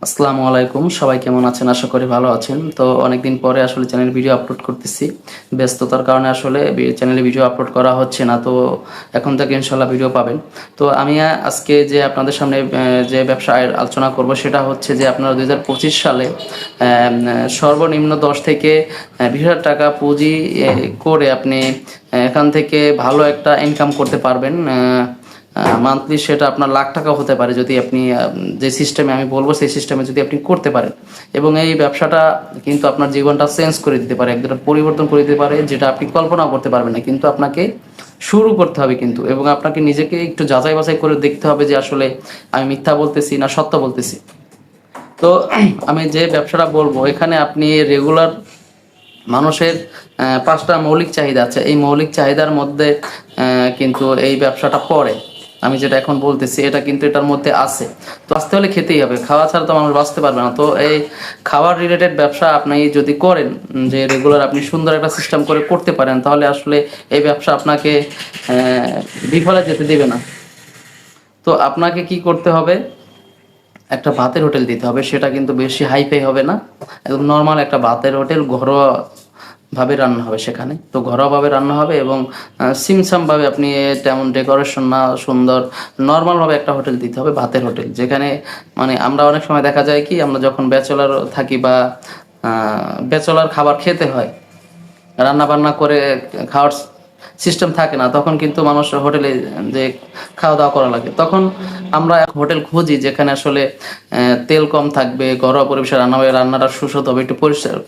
আসসালামু আলাইকুম, সবাই কেমন আছেন? আশা করি ভালো আছেন। তো অনেকদিন পরে আসলে চ্যানেলে ভিডিও আপলোড করতেছি। ব্যস্ততার কারণে আসলে চ্যানেলে ভিডিও আপলোড করা হচ্ছে না। তো এখন থেকে ইনশাল্লাহ ভিডিও পাবেন। তো আমি আজকে যে আপনাদের সামনে যে ব্যবসা আলোচনা করব সেটা হচ্ছে যে আপনারা 2025 সালে সর্বনিম্ন 10 থেকে 20,000 টাকা পুঁজি করে আপনি এখান থেকে ভালো একটা ইনকাম করতে পারবেন। মান্থলি সেটা আপনার লাখ টাকা হতে পারে যদি আপনি যে সিস্টেমে আমি বলবো সেই সিস্টেমে যদি আপনি করতে পারেন। এবং এই ব্যবসাটা কিন্তু আপনার জীবনটা চেঞ্জ করে দিতে পারে, একদম পরিবর্তন করে দিতে পারে, যেটা আপনি কল্পনাও করতে পারবেন না। কিন্তু আপনাকে শুরু করতে হবে কিন্তু, এবং আপনাকে নিজেকে একটু যাচাই বাছাই করে দেখতে হবে যে আসলে আমি মিথ্যা বলতেছি না সত্য বলতেছি। তো আমি যে ব্যবসাটা বলবো এখানে আপনি রেগুলার মানুষের 5টা মৌলিক চাহিদা আছে। এই মৌলিক চাহিদার মধ্যে কিন্তু এই ব্যবসাটা পড়ে। আমি যেটা এখন বলতেছি এটা কিন্তু এটার মধ্যে আছে। তো বাঁচতে হলে খেতেই হবে, খাওয়া ছাড়া তো মানুষ বাঁচতে পারবে না। তো এই খাবার রিলেটেড ব্যবসা আপনি যদি করেন, যে রেগুলার আপনি সুন্দর একটা সিস্টেম করে করতে পারেন, তাহলে আসলে এই ব্যবসা আপনাকে বিফলে যেতে দেবে না। তো আপনাকে কি করতে হবে, একটা ভাতের হোটেল দিতে হবে। সেটা কিন্তু বেশি হাইফাই হবে না, একদম নর্মাল একটা ভাতের হোটেল, ঘরোয়া ভাবে রান্না হবে সেখানে। তো ঘরোয়াভাবে রান্না হবে এবং সিমসামভাবে, আপনি তেমন ডেকোরেশন না, সুন্দর নর্মালভাবে একটা হোটেল দিতে হবে, ভাতের হোটেল। যেখানে মানে আমরা অনেক সময় দেখা যায় কি, আমরা যখন ব্যাচেলার থাকি বা ব্যাচেলার খাবার খেতে হয়, রান্না বান্না করে খাওয়ার সিস্টেম থাকে না, তখন কিন্তু মানুষ হোটেলে যে খাওয়া দাওয়া করা লাগে। তখন আমরা হোটেল খুঁজি যেখানে আসলে তেল কম থাকবে, ঘরোয়া পরিবেশে রান্না হবে, রান্নাটা সুস্বাদু হবে, একটু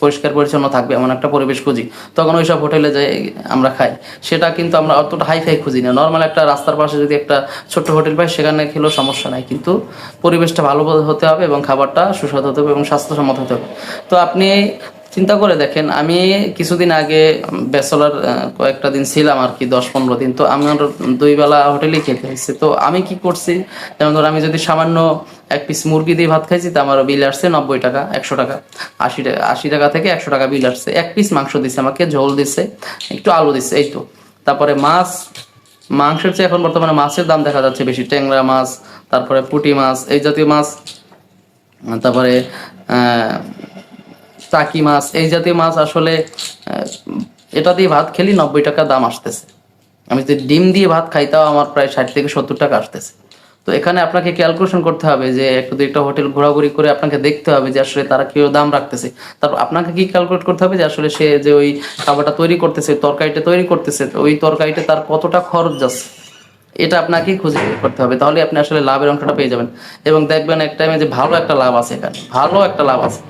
পরিষ্কার পরিচ্ছন্ন থাকবে, এমন একটা পরিবেশ খুঁজি। তখন ওইসব হোটেলে যাই আমরা খাই। সেটা কিন্তু আমরা অতটা হাইফাই খুঁজি না, নর্মাল একটা রাস্তার পাশে যদি একটা ছোট্ট হোটেল পাই সেখানে খেলেও সমস্যা নাই, কিন্তু পরিবেশটা ভালো হতে হবে এবং খাবারটা সুস্বাদু হতে হবে এবং স্বাস্থ্যসম্মত হতে হবে। তো আপনি চিন্তা করে দেখেন, আমি কিছুদিন আগে ব্যাচেলার কয়েকটা দিন ছিলাম আর কি, 10-15 দিন। তো আমার 2 বেলা হোটেলেই খেতে হয়েছে। তো আমি কি করছি, যেমন ধর আমি যদি সামান্য এক পিস মুরগি দিয়ে ভাত খাইছি, তো আমার বিল আসছে 90 টাকা, 100 টাকা, 80 টাকা, 80 টাকা থেকে 100 টাকা বিল আসছে। এক পিস মাংস দিচ্ছে আমাকে, ঝোল দিচ্ছে, একটু আলু দিচ্ছে, এই তো। তারপরে মাছ, মাংসের চেয়ে এখন বর্তমানে মাছের দাম দেখা যাচ্ছে বেশি। ট্যাংরা মাছ, তারপরে পুঁটি মাছ, এই জাতীয় মাছ, তারপরে টাকি মাছ, এই জাতীয় মাছ আসলে এটা দিয়ে ভাত খেলি 90 টাকা দাম আসতেছে। আমি যদি ডিম দিয়ে ভাত খাই তাও আমার প্রায় 60 থেকে 70 টাকা আসতেছে। তো এখানে আপনাকে ক্যালকুলেশন করতে হবে যে একটু একটা হোটেল ঘোরাঘুরি করে আপনাকে দেখতে হবে যে আসলে তারা কি দাম রাখতেছে। তারপর আপনাকে কি ক্যালকুলেট করতে হবে যে আসলে সে যে ওই খাবারটা তৈরি করতেছে, তরকারিটা তৈরি করতেছে, ওই তরকারিটা তার কতটা খরচ যাচ্ছে, এটা আপনাকে খুঁজে বের করতে হবে। তাহলে আপনি আসলে লাভের অংশটা পেয়ে যাবেন এবং দেখবেন এক টাইমে যে ভালো একটা লাভ আছে, এখানে ভালো একটা লাভ আছে।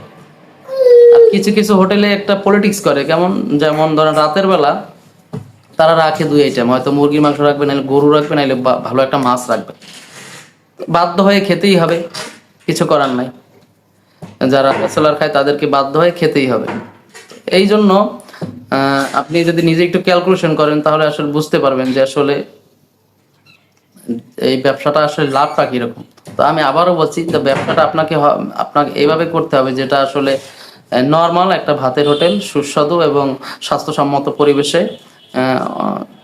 আর কিছু কিছু হোটেলে একটা পলিটিক্স করে, কেমন, যেমন ধরেন রাতের বেলা তারা রাখে 2 আইটেম, হয়তো মুরগির মাংস রাখবে, নাহলে গরু রাখবে, নাহলে ভালো একটা মাছ রাখবে। বাধ্য হয়ে খেতেই হবে, কিছু করার নাই। যারা ব্যাচেলার খায় তাদেরকে বাধ্য হয়ে খেতেই হবে। এই জন্য আপনি যদি নিজে একটু ক্যালকুলেশন করেন তাহলে আসলে বুঝতে পারবেন যে আসলে এই ব্যবসাটা আসলে লাভটা কিরকম। তো আমি আবারও বলছি, যে ব্যবসাটা আপনাকে আপনাকে এইভাবে করতে হবে যেটা আসলে নর্মাল একটা ভাতের হোটেল, সুস্বাদু এবং স্বাস্থ্যসম্মত পরিবেশে।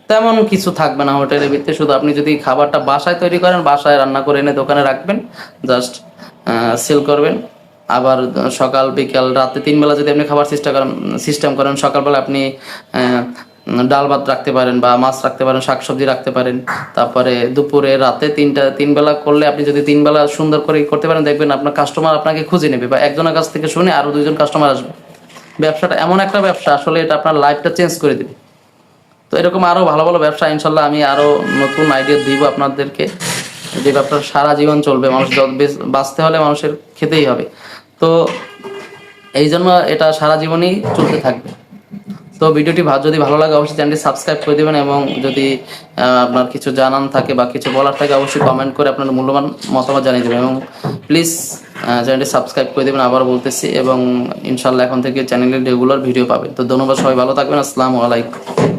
তেমন কিছু থাকবে না হোটেলের ভিতরে, শুধু আপনি যদি খাবারটা বাসায় তৈরি করেন, বাসায় রান্না করে এনে দোকানে রাখবেন, জাস্ট সেল করবেন। আবার সকাল বিকাল রাতে 3 বেলা যদি আপনি খাবার সিস্টেম করেন, সকালবেলা আপনি ডাল ভাত রাখতে পারেন বা মাছ রাখতে পারেন, শাকসবজি রাখতে পারেন। তারপরে দুপুরে রাতে 3 বেলা করলে, আপনি যদি 3 বেলা সুন্দর করে করতে পারেন, দেখবেন আপনার কাস্টমার আপনাকে খুঁজে নেবে, বা একজনের কাছ থেকে শুনে আরো 2জন কাস্টমার আসবে। ব্যবসাটা এমন একটা ব্যবসা আসলে এটা আপনার লাইফটা চেঞ্জ করে দেবে। তো এরকম আরো ভালো ভালো ব্যবসা ইনশাল্লাহ আমি আরো নতুন আইডিয়া দিব আপনাদেরকে, যে ব্যবসা সারা জীবন চলবে। মানুষ বাঁচতে হলে মানুষের খেতেই হবে। তো এই জন্য এটা সারা জীবনই চলতে থাকবে। তো ভিডিওটি যদি ভালো লাগে অবশ্যই চ্যানেলটি সাবস্ক্রাইব করে দেবেন, এবং যদি আপনার কিছু জানান থাকে বা কিছু বলার থাকে অবশ্যই কমেন্ট করে আপনার মূল্যবান মতামত জানিয়ে দেবেন, এবং প্লিজ চ্যানেলটি সাবস্ক্রাইব করে দেবেন, আবার বলতেছি। এবং ইনশাল্লাহ এখন থেকে চ্যানেলে রেগুলার ভিডিও পাবেন। তো ধন্যবাদ, সবাই ভালো থাকবেন। আসসালামু আলাইকুম।